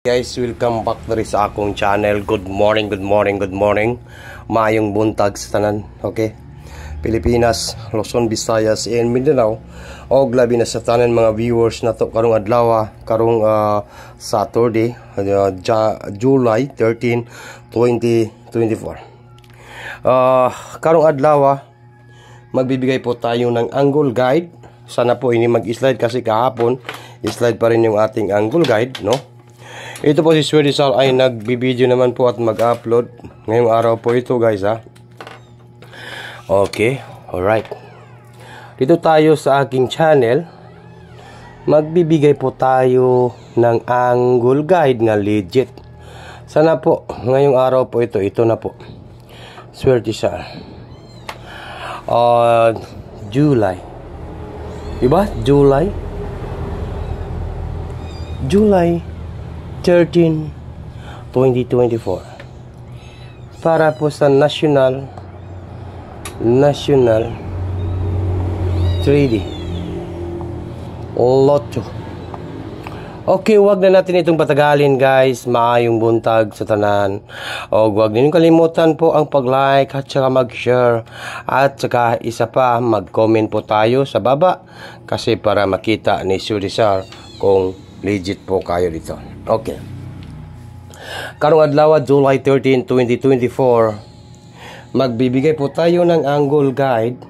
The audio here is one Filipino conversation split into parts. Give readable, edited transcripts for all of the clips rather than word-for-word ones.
Guys, welcome back diri sa akong channel. Good morning. Maayong buntag sa tanan, okay? Pilipinas, Luzon, Visayas, and Mindanao. Og labi na sa tanan mga viewers na to karong adlaw, karong Saturday, July 13, 2024. Karong adlaw, magbibigay po tayo ng angle guide. Sana po ini mag-slide kasi kahapon, slide pa rin yung ating angle guide, no? Ito po si Sweaty Sal ay nagbibideo naman po at mag-upload ngayong araw po ito, guys, ha. Okay, alright. Dito tayo sa aking channel. Magbibigay po tayo ng angle guide na legit. Sana po ngayong araw po ito na po. Sweaty Sal. July. Diba? July 13, 2024 para po sa National 3D Lotto. Okay, wag na natin itong patagalin, guys. Maayong buntag sa tanan. O wag ninyong kalimutan po ang pag-like at saka mag-share. At saka isa pa, mag-comment po tayo sa baba kasi para makita ni Sweaty Sal kung legit po kayo dito. Okay. Karong adlaw, July 13, 2024, magbibigay po tayo ng angle guide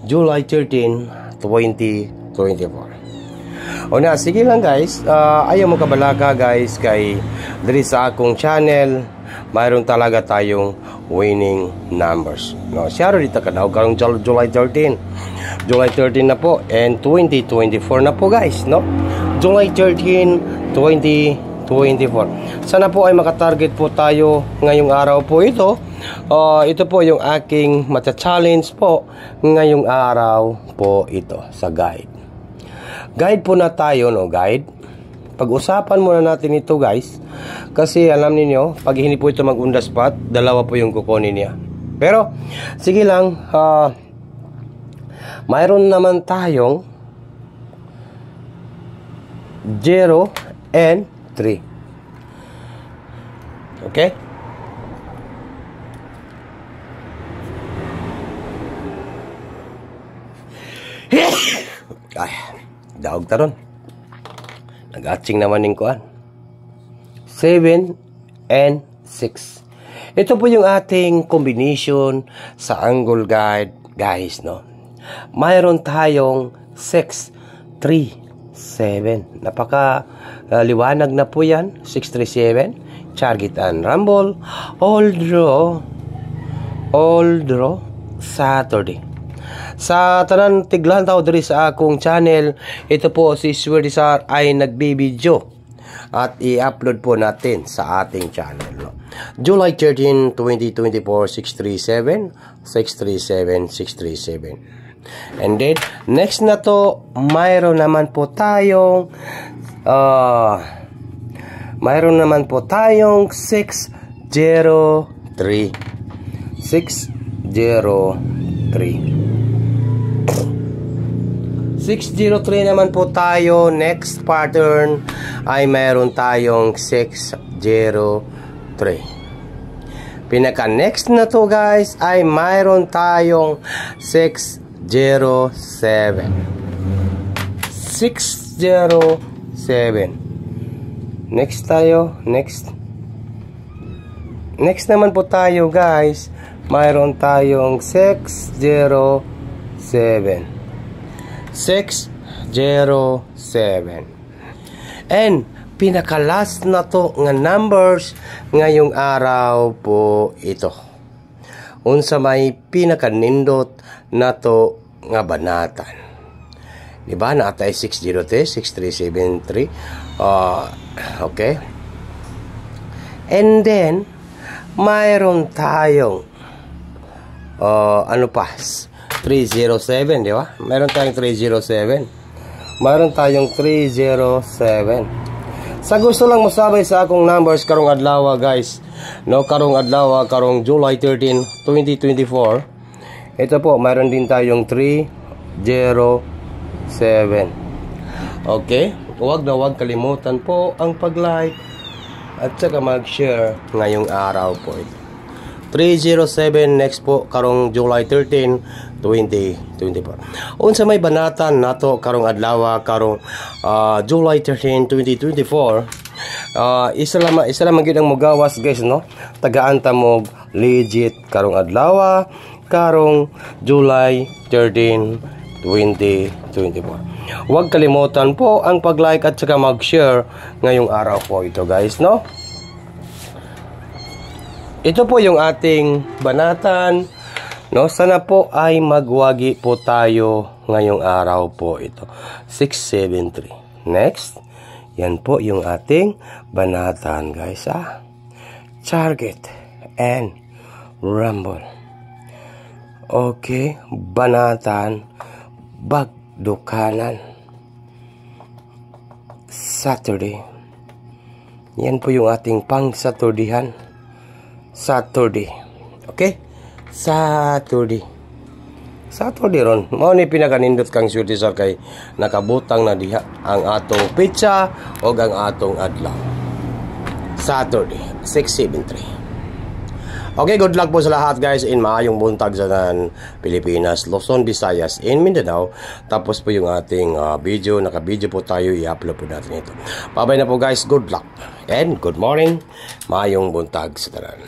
July 13, 2024. O na, sige lang, guys. Ayaw mo kabalaka, guys, kay diri sa akong channel mayroon talaga tayong winning numbers. No, siya rin dito kadaw karong July 13. July 13 na po and 2024 na po, guys, no? July 13, 2024. Sana po ay makatarget po tayo ngayong araw po ito. Ito po yung aking mata-challenge po ngayong araw po ito sa guide. Guide po na tayo, no, guide. Pag-usapan muna natin ito, guys. Kasi alam niyo, pag hindi po ito mag-on the spot, dalawa po yung kukunin niya. Pero, sige lang, mayroon naman tayong 0 and 3. Okay? Ay, daog taron. Nag-atching naman ng kuan. 7 and 6. Ito po yung ating combination sa angle guide, guys, no? Mayroon tayong 6, 3, 7. Napaka liwanag na po yan. 637. Target and rumble. All draw Saturday. Sa tanan tiglan tao diri sa akong channel, ito po si Sweaty Sal ay nagbibideo at i-upload po natin sa ating channel, no? July 13, 2024, 637. And then next na to, mayroon naman po tayong 603. 603 naman po tayo. Next pattern ay mayroon tayong 603. Pinaka next na to, guys, ay mayroon tayong 607. 607. Next tayo. Next naman po tayo, guys. Mayroon tayong 607. 607. And pinaka-last na to nga numbers ngayong araw po ito. Unsa may pinaka-nindot na to nga banatan. Diba? Naatay 603, 6373. Okay. And then, mayroon tayong ano pa? 307, di ba? Mayroon tayong 307. Mayroon tayong 307. Sa gusto lang masabay sa akong numbers karong adlaw, guys, no, karong adlaw, karong July 13, 2024. Ito po, mayroon din tayong 307. Okay? Huwag na huwag kalimutan po ang pag-like at saka mag-share ngayong araw po ito. 307 next po karong July 13, 2024. Unsa may banatan nato karong adlaw karong July 13, 2024. Isa lang gyud ang mogawas guys no. Tagaan ta mo legit karong adlaw karong July 13, 2024. Huwag kalimutan po ang pag-like at saka mag-share ngayong araw po ito guys no. Ito po yung ating banatan no. Sana po ay magwagi po tayo ngayong araw po ito. 673. Next. Yan po yung ating banatan guys Target and rumble. Okay, banatan bagdukanan Saturday. Yan po yung ating pang Saturday. Okay? Saturday ron. Mao ni pinakanindot kang syuti sa kay nakabutang na diha ang atong pitsa o ang atong adlaw. Saturday 673. Okay, good luck po sa lahat guys in maayong buntag sa Pilipinas, Luzon, Visayas, in Mindanao. Tapos po yung ating video, naka-video po tayo, i-upload po natin ito. Bye-bye na po guys, good luck and good morning, maayong buntag sa tanan.